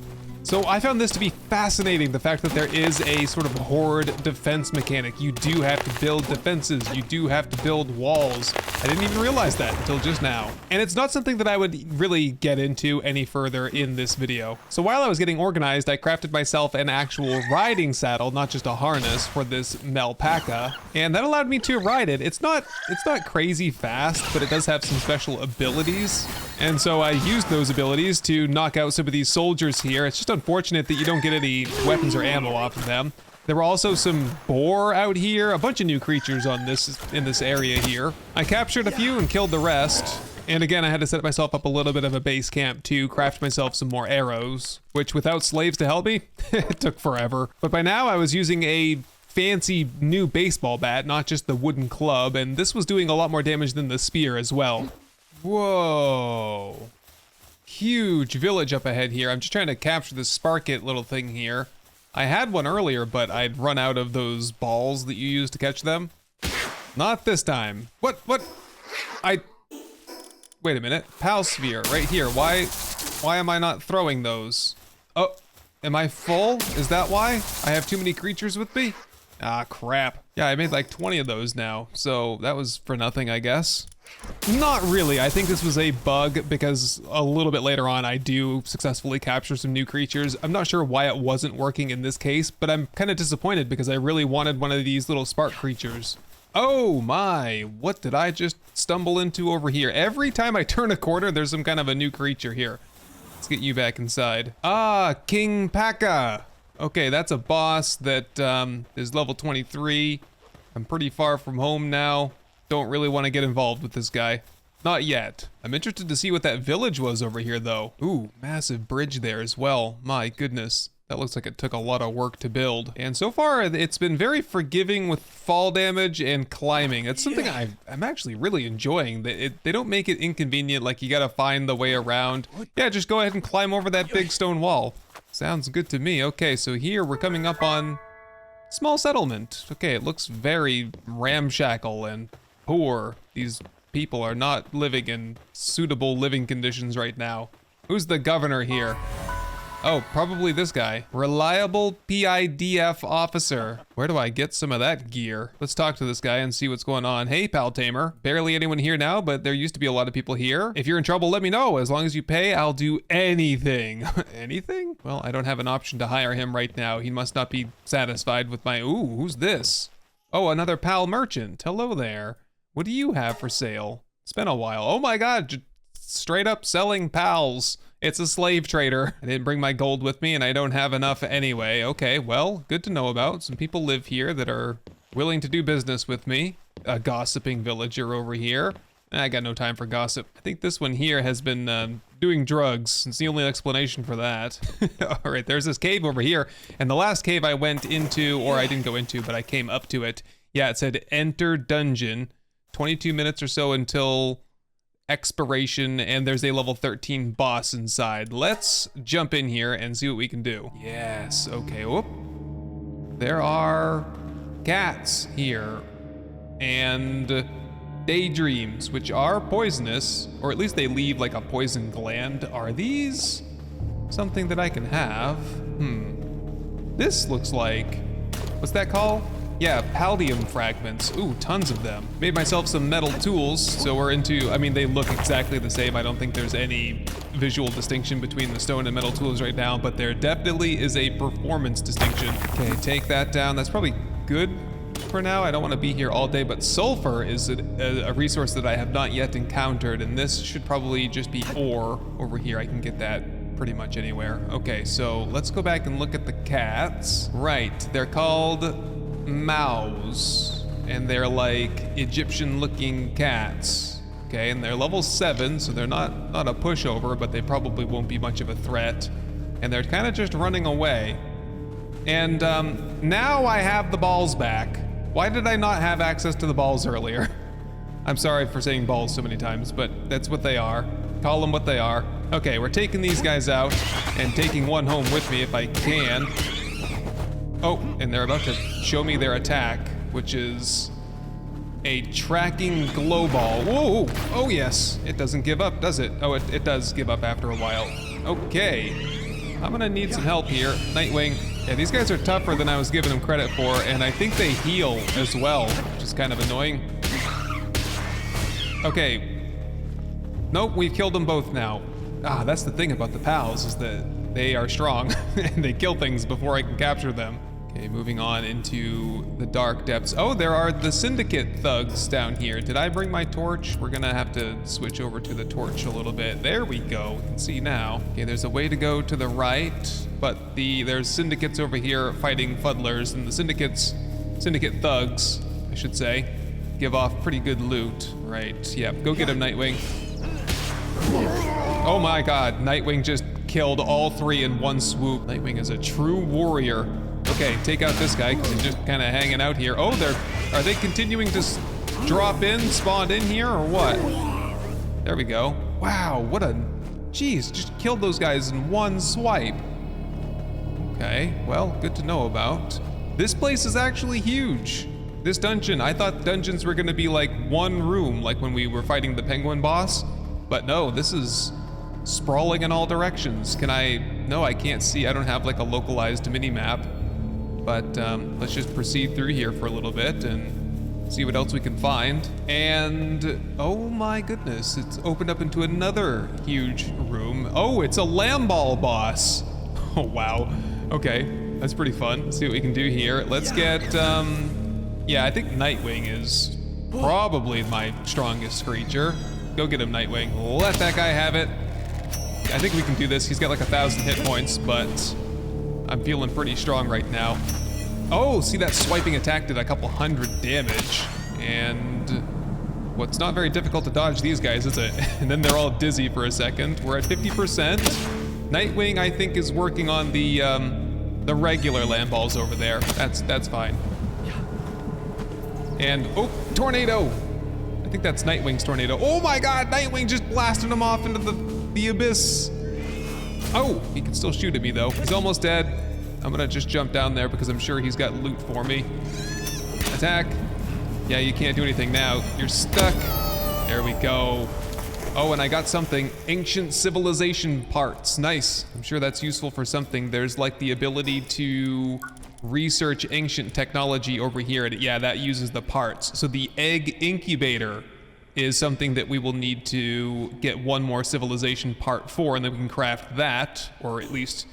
Speaker 1: So I found this to be fascinating, the fact that there is a sort of horde defense mechanic. You do have to build defenses, you do have to build walls. I didn't even realize that until just now. And it's not something that I would really get into any further in this video. So while I was getting organized, I crafted myself an actual riding saddle, not just a harness, for this Melpaca. And that allowed me to ride it. It's not crazy fast, but it does have some special abilities. And so I used those abilities to knock out some of these soldiers here. It's just unfortunate that you don't get any weapons or ammo off of them. There were also some boar out here, a bunch of new creatures in this area here. I captured a few and killed the rest. And again, I had to set myself up a little bit of a base camp to craft myself some more arrows, which without slaves to help me, it took forever. But by now I was using a fancy new baseball bat, not just the wooden club, and this was doing a lot more damage than the spear as well. Whoa. Huge village up ahead here. I'm just trying to capture this Sparkit little thing here. I had one earlier, but I'd run out of those balls that you use to catch them. Not this time. What? Wait a minute. Pal sphere, right here. Why am I not throwing those? Oh, am I full? Is that why? I have too many creatures with me? Ah, crap. Yeah, I made like 20 of those now, so that was for nothing, I guess. Not really. I think this was a bug because a little bit later on I do successfully capture some new creatures. I'm not sure why it wasn't working in this case, but I'm kind of disappointed because I really wanted one of these little spark creatures. Oh my, what did I just stumble into over here? Every time I turn a corner, there's some kind of a new creature here. Let's get you back inside. Ah, King Paka. Okay, that's a boss that is level 23. I'm pretty far from home now. Don't really want to get involved with this guy. Not yet. I'm interested to see what that village was over here though. Ooh, massive bridge there as well. My goodness. That looks like it took a lot of work to build. And so far, it's been very forgiving with fall damage and climbing. It's something I'm actually really enjoying. They don't make it inconvenient, like you gotta find the way around. Yeah, just go ahead and climb over that big stone wall. Sounds good to me. Okay, so here we're coming up on small settlement. Okay, it looks very ramshackle and poor. These people are not living in suitable living conditions right now. Who's the governor here? Oh, probably this guy. Reliable PIDF officer. Where do I get some of that gear? Let's talk to this guy and see what's going on. Hey, pal tamer. Barely anyone here now, but there used to be a lot of people here. If you're in trouble, let me know. As long as you pay, I'll do anything. Anything? Well, I don't have an option to hire him right now. He must not be satisfied with my... Ooh, who's this? Oh, another pal merchant. Hello there. What do you have for sale? It's been a while. Oh my God, straight up selling pals. It's a slave trader. I didn't bring my gold with me and I don't have enough anyway. Okay, well, good to know about. Some people live here that are willing to do business with me. A gossiping villager over here. I got no time for gossip. I think this one here has been doing drugs. It's the only explanation for that. All right, there's this cave over here. And the last cave I went into, or I didn't go into, but I came up to it. Yeah, it said enter dungeon. 22 minutes or so until expiration, and there's a level 13 boss inside. Let's jump in here and see what we can do. Yes, okay, whoop. There are cats here, and daydreams, which are poisonous, or at least they leave like a poison gland. Are these something that I can have? This looks like, what's that called? Yeah, paldium fragments. Ooh, tons of them. Made myself some metal tools, so we're into, I mean, they look exactly the same. I don't think there's any visual distinction between the stone and metal tools right now, but there definitely is a performance distinction. Okay, take that down. That's probably good for now. I don't want to be here all day, but sulfur is a resource that I have not yet encountered, and this should probably just be ore over here. I can get that pretty much anywhere. Okay, so let's go back and look at the cats. Right, they're called mouse, and they're like Egyptian-looking cats. Okay, and they're level 7, so they're not a pushover, but they probably won't be much of a threat. And they're kind of just running away. And now I have the balls back. Why did I not have access to the balls earlier? I'm sorry for saying balls so many times, but that's what they are. Call them what they are. Okay, we're taking these guys out and taking one home with me if I can. Oh, and they're about to show me their attack, which is a tracking glow ball. Whoa, oh yes, it doesn't give up, does it? Oh, it does give up after a while. Okay, I'm gonna need some help here. Nightwing. Yeah, these guys are tougher than I was giving them credit for, and I think they heal as well, which is kind of annoying. Okay. Nope, we've killed them both now. Ah, that's the thing about the pals, is that they are strong, and they kill things before I can capture them. Okay, moving on into the dark depths. Oh, there are the syndicate thugs down here. Did I bring my torch? We're gonna have to switch over to the torch a little bit. There we go, you can see now. Okay, there's a way to go to the right, but there's syndicates over here fighting fuddlers, and the syndicate thugs, I should say, give off pretty good loot. Right, yep, go get him, Nightwing. Oh my god, Nightwing just killed all 3 in one swoop. Nightwing is a true warrior. Okay, take out this guy, because he's just kind of hanging out here. Oh, are they continuing to drop in, spawn in here, or what? There we go. Wow, what a, jeez, just killed those guys in one swipe. Okay, well, good to know about. This place is actually huge. This dungeon, I thought dungeons were gonna be like one room, like when we were fighting the penguin boss, but no, this is sprawling in all directions. No, I can't see, I don't have like a localized mini-map. But let's just proceed through here for a little bit and see what else we can find. And oh my goodness, it's opened up into another huge room. Oh, it's a Lamball boss. Oh wow, okay, that's pretty fun. Let's see what we can do here. Let's get, yeah, I think Nightwing is probably my strongest creature. Go get him, Nightwing. Let that guy have it. I think we can do this. He's got like 1,000 hit points, but I'm feeling pretty strong right now. Oh, see that swiping attack did a couple hundred damage. And what's not very difficult to dodge these guys, is it? And then they're all dizzy for a second. We're at 50%. Nightwing, I think, is working on the regular land balls over there. That's fine. And, oh, tornado! I think that's Nightwing's tornado. Oh my god, Nightwing just blasted him off into the abyss. Oh, he can still shoot at me though. He's almost dead. I'm gonna just jump down there because I'm sure he's got loot for me. Attack. Yeah, you can't do anything now. You're stuck. There we go. Oh, and I got something. Ancient civilization parts. Nice. I'm sure that's useful for something. There's like the ability to research ancient technology over here. Yeah, that uses the parts. So the egg incubator is something that we will need to get one more civilization part for, and then we can craft that, or at least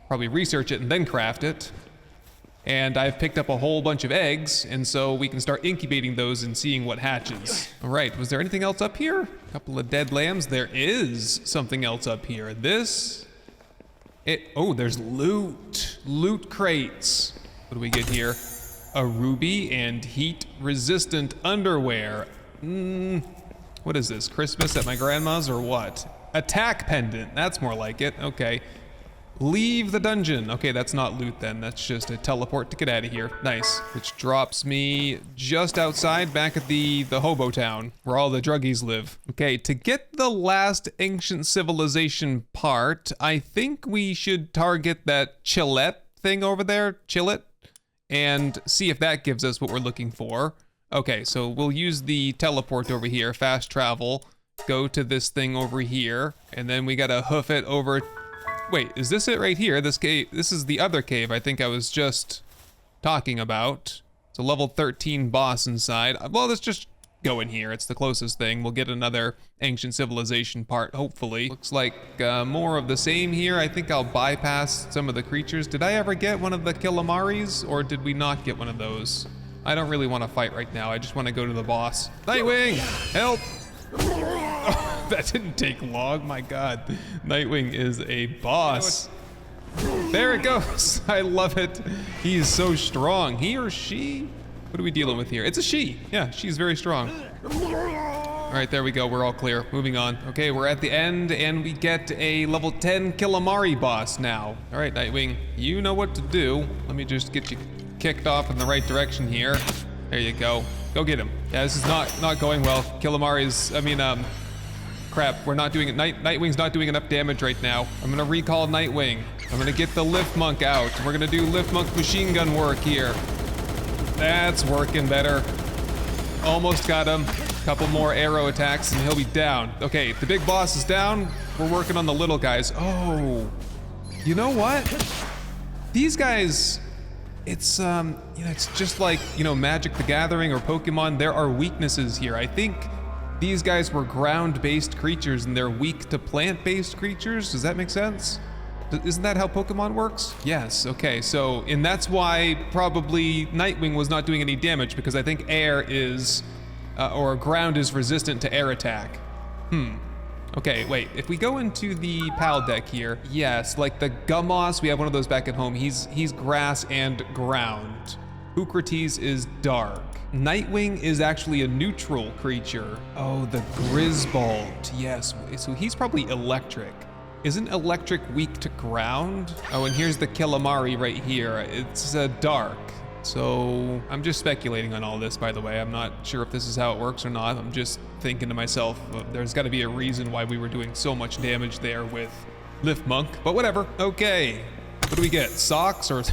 Speaker 1: probably research it and then craft it. And I've picked up a whole bunch of eggs, and so we can start incubating those and seeing what hatches. All right, was there anything else up here? A couple of dead lambs. There is something else up here. Oh, there's loot. Loot crates. What do we get here? A ruby and heat-resistant underwear. What is this? Christmas at my grandma's or what? Attack pendant. That's more like it. Okay. Leave the dungeon. Okay, that's not loot then. That's just a teleport to get out of here. Nice. Which drops me just outside back at the hobo town where all the druggies live. Okay, to get the last ancient civilization part, I think we should target that chillette thing over there. Chillet. And see if that gives us what we're looking for. Okay, so we'll use the teleport over here, fast travel, go to this thing over here, and then we gotta hoof it over. Wait, is this it right here? This cave, this is the other cave I think I was just talking about. It's a level 13 boss inside. Well, let's just go in here. It's the closest thing. We'll get another ancient civilization part, hopefully. Looks like more of the same here. I think I'll bypass some of the creatures. Did I ever get one of the Kilamaris, or did we not get one of those? I don't really want to fight right now. I just want to go to the boss. Nightwing, help! Oh, that didn't take long, my God. Nightwing is a boss. There it goes. I love it. He is so strong. He or she? What are we dealing with here? It's a she. Yeah, she's very strong. All right, there we go. We're all clear. Moving on. Okay, we're at the end, and we get a level 10 Kilamari boss now. All right, Nightwing, you know what to do. Let me just get you kicked off in the right direction here. There you go. Go get him. Yeah, this is not going well. Kilamari's, crap, we're not doing it. Nightwing's not doing enough damage right now. I'm gonna recall Nightwing. I'm gonna get the Lift Monk out. We're gonna do Lift Monk machine gun work here. That's working better. Almost got him. Couple more arrow attacks and he'll be down. Okay, the big boss is down. We're working on the little guys. Oh, you know what? These guys, it's it's just like, Magic the Gathering or Pokemon. There are weaknesses here. I think these guys were ground-based creatures and they're weak to plant-based creatures. Does that make sense? Isn't that how Pokemon works? Yes, okay, so, and that's why probably Nightwing was not doing any damage, because I think air is, or ground is resistant to air attack. Okay, wait, if we go into the PAL deck here, yes, like the Gummoss, we have one of those back at home. He's grass and ground. Eucrates is dark. Nightwing is actually a neutral creature. Oh, the Grisbold, yes, so he's probably electric. Isn't electric weak to ground? Oh, and here's the Kilamari right here. It's dark. So I'm just speculating on all this, by the way. I'm not sure if this is how it works or not. I'm just thinking to myself, there's got to be a reason why we were doing so much damage there with Lift Monk, but whatever. Okay, what do we get? Socks or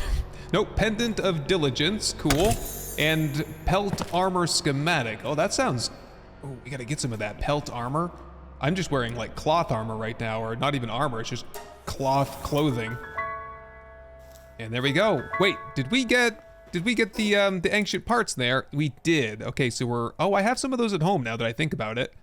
Speaker 1: nope, Pendant of Diligence, cool. And Pelt Armor Schematic. Oh, that sounds, oh, we got to get some of that Pelt Armor. I'm just wearing like cloth armor right now, or not even armor, it's just cloth clothing. And there we go. Wait, did we get the ancient parts there? We did. Okay, so I have some of those at home now that I think about it,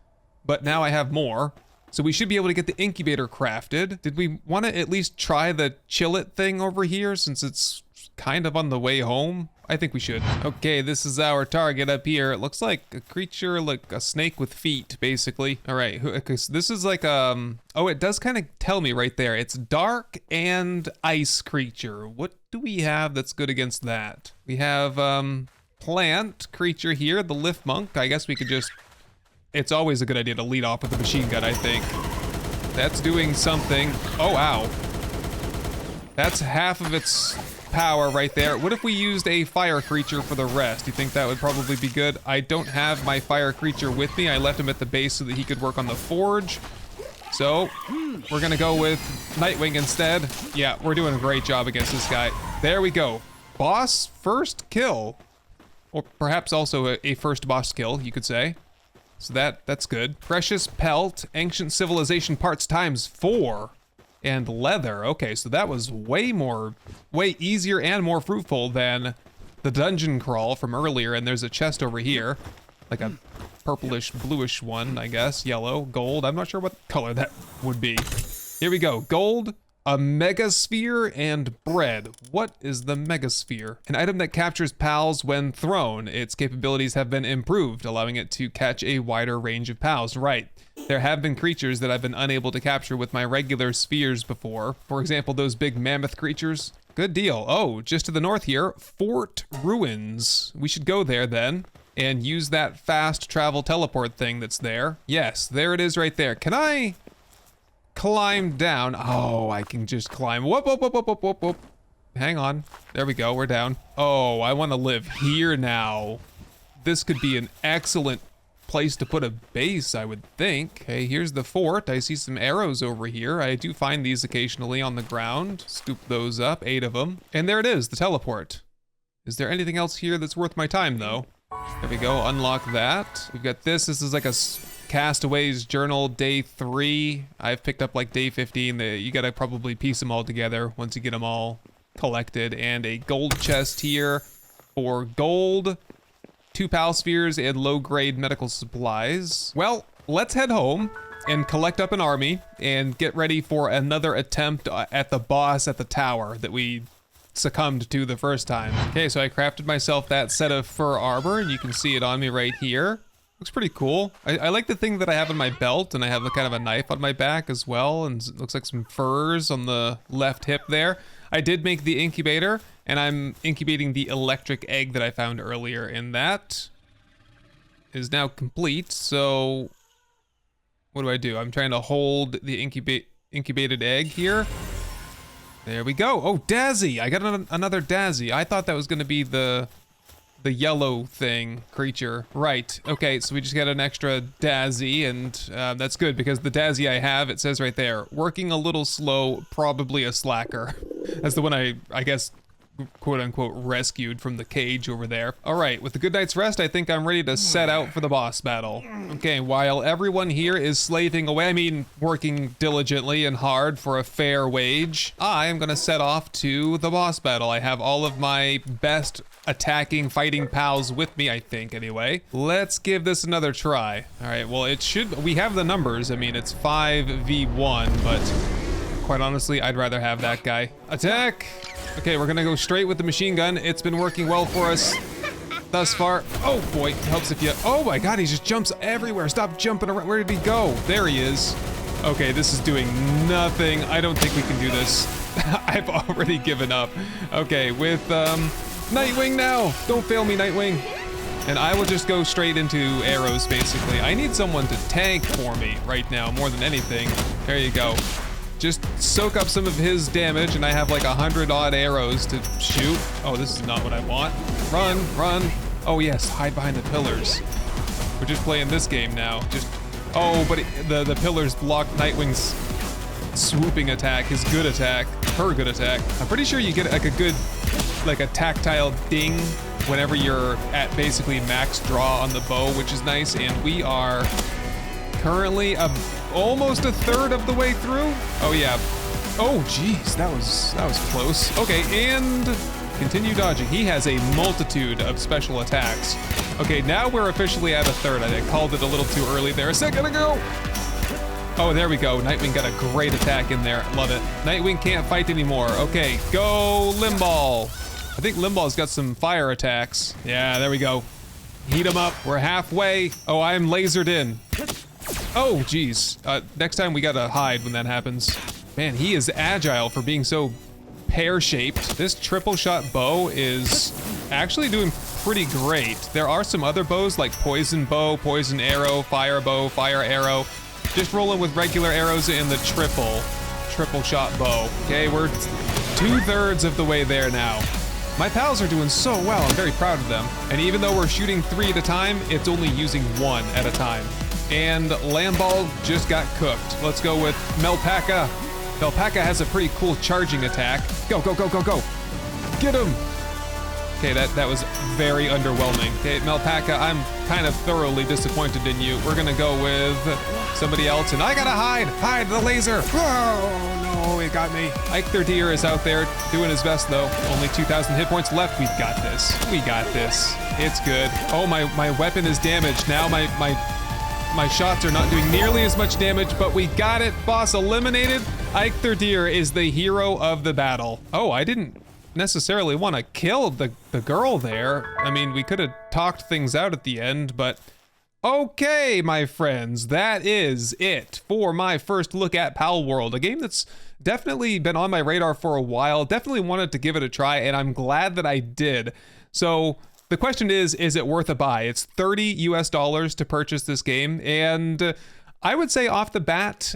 Speaker 1: but now I have more. So we should be able to get the incubator crafted. Did we want to at least try the chill it thing over here since it's kind of on the way home? I think we should. Okay, this is our target up here. It looks like a creature, like a snake with feet, basically. All right, because this is like, oh, it does kind of tell me right there. It's dark and ice creature. What do we have that's good against that? We have plant creature here, the Lift Monk. I guess we could just, it's always a good idea to lead off with a machine gun, I think. That's doing something. Oh, ow. That's half of its power right there. What if we used a fire creature for the rest? You think that would probably be good? I don't have my fire creature with me. I left him at the base so that he could work on the forge. So we're gonna go with Nightwing instead. Yeah, we're doing a great job against this guy. There we go. Boss first kill. Or perhaps also a first boss kill, you could say. So that's good. Precious Pelt, Ancient Civilization Parts ×4. And leather. Okay, so that was way easier and more fruitful than the dungeon crawl from earlier. And there's a chest over here, like a purplish bluish one, I guess. Yellow, gold. I'm not sure what color that would be. Here we go. Gold, a megasphere, and bread. What is the megasphere? An item that captures pals when thrown. Its capabilities have been improved, allowing it to catch a wider range of pals. Right. There have been creatures that I've been unable to capture with my regular spheres before. For example, those big mammoth creatures. Good deal. Oh, just to the north here, Fort Ruins. We should go there then and use that fast travel teleport thing that's there. Yes, there it is right there. Can I climb down? Oh, I can just climb. Whoop, whoop, whoop, whoop, whoop, whoop, whoop. Hang on. There we go. We're down. Oh, I want to live here now. This could be an excellent place to put a base, I would think. Okay, here's the fort. I see some arrows over here. I do find these occasionally on the ground. Scoop those up, 8 of them. And there it is, the teleport. Is there anything else here that's worth my time, though? There we go, unlock that. We've got this. This is like a Castaway's Journal day 3. I've picked up like day 15. You gotta probably piece them all together once you get them all collected. And a gold chest here for gold, 2 pal spheres, and low-grade medical supplies. Well, let's head home and collect up an army and get ready for another attempt at the boss at the tower that we succumbed to the first time. Okay, so I crafted myself that set of fur armor, and you can see it on me right here. Looks pretty cool. I like the thing that I have in my belt, and I have a kind of a knife on my back as well, and it looks like some furs on the left hip there. I did make the incubator, and I'm incubating the electric egg that I found earlier, and that is now complete. So what do? I'm trying to hold the incubated egg here. There we go. Oh, Dazzy! I got another Dazzy. I thought that was gonna be the yellow creature. Right, okay, so we just got an extra Dazzy, and that's good because the Dazzy I have, it says right there, working a little slow, probably a slacker. That's the one I guess, quote unquote, rescued from the cage over there. All right, with a good night's rest, I think I'm ready to set out for the boss battle. Okay, while everyone here is slaving away, I mean, working diligently and hard for a fair wage, I am gonna set off to the boss battle. I have all of my best attacking, fighting pals with me, I think, anyway. Let's give this another try. All right, well, we have the numbers. I mean, it's 5v1, but quite honestly, I'd rather have that guy. Attack! Okay, we're gonna go straight with the machine gun. It's been working well for us thus far. Oh boy, helps if you, oh my God, he just jumps everywhere. Stop jumping around, where did he go? There he is. Okay, this is doing nothing. I don't think we can do this. I've already given up. Okay, with Nightwing now. Don't fail me, Nightwing. And I will just go straight into arrows, basically. I need someone to tank for me right now, more than anything. There you go. Just soak up some of his damage, and I have like 100 odd arrows to shoot. Oh, this is not what I want. Run, run. Oh yes, hide behind the pillars. We're just playing this game now. Just, oh, but the pillars block Nightwing's swooping attack, his good attack, her good attack. I'm pretty sure you get like a good, like a tactile ding whenever you're at basically max draw on the bow, which is nice. And we are currently almost a third of the way through. Oh yeah. Oh geez, that was close. Okay, and continue dodging. He has a multitude of special attacks. Okay, now we're officially at a third. I called it a little too early there a second ago. Oh, there we go. Nightwing got a great attack in there. Love it. Nightwing can't fight anymore. Okay, go Limball. I think Limball's got some fire attacks. Yeah, there we go. Heat him up. We're halfway. Oh, I'm lasered in. Oh, geez. Next time we gotta hide when that happens. Man, he is agile for being so pear-shaped. This triple shot bow is actually doing pretty great. There are some other bows like poison bow, poison arrow, fire bow, fire arrow. Just rolling with regular arrows in the triple shot bow. Okay, we're 2/3 of the way there now. My pals are doing so well. I'm very proud of them. And even though we're shooting 3 at a time, it's only using 1 at a time. And Lamball just got cooked. Let's go with Melpaka. Melpaka has a pretty cool charging attack. Go, go, go, go, go. Get him. Okay, that was very underwhelming. Okay, Melpaka, I'm kind of thoroughly disappointed in you. We're gonna go with somebody else, and I gotta hide! Hide the laser! Oh no, it got me. Ike their deer is out there doing his best though. Only 2,000 hit points left. We've got this. We got this. It's good. Oh, my weapon is damaged. Now my shots are not doing nearly as much damage, but we got it. Boss eliminated. Ike their deer is the hero of the battle. Oh, I didn't necessarily want to kill the girl there. I mean, we could have talked things out at the end, but okay, my friends, that is it for my first look at Palworld, a game that's definitely been on my radar for a while. Definitely wanted to give it a try, and I'm glad that I did. So the question is it worth a buy? It's $30 US to purchase this game, and I would say off the bat,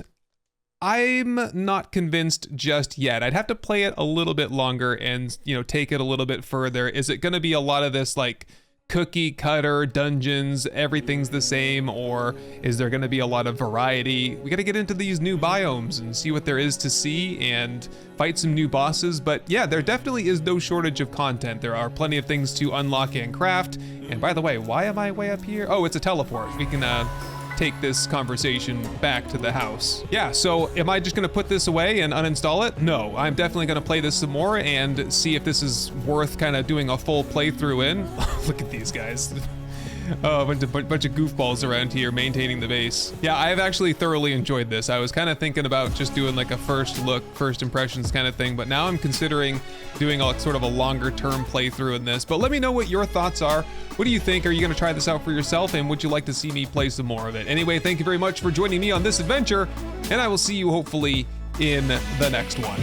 Speaker 1: I'm not convinced just yet. I'd have to play it a little bit longer and, you know, take it a little bit further. Is it going to be a lot of this like cookie cutter dungeons, everything's the same, or is there gonna be a lot of variety? We gotta get into these new biomes and see what there is to see and fight some new bosses. But yeah, there definitely is no shortage of content. There are plenty of things to unlock and craft. And by the way, why am I way up here? Oh, it's a teleport. We can take this conversation back to the house. Yeah, so am I just gonna put this away and uninstall it? No, I'm definitely gonna play this some more and see if this is worth kind of doing a full playthrough in. Look at these guys. Oh, a bunch of goofballs around here maintaining the base. Yeah, I've actually thoroughly enjoyed this. I was kind of thinking about just doing like a first look, first impressions kind of thing, but now I'm considering doing a sort of a longer term playthrough in this. But let me know what your thoughts are. What do you think? Are you gonna try this out for yourself, and would you like to see me play some more of it? Anyway, thank you very much for joining me on this adventure, and I will see you hopefully in the next one.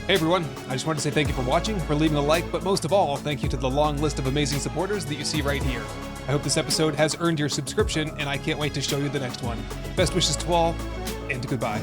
Speaker 1: Hey everyone, I just wanted to say thank you for watching, for leaving a like, but most of all, thank you to the long list of amazing supporters that you see right here. I hope this episode has earned your subscription, and I can't wait to show you the next one. Best wishes to all, and goodbye.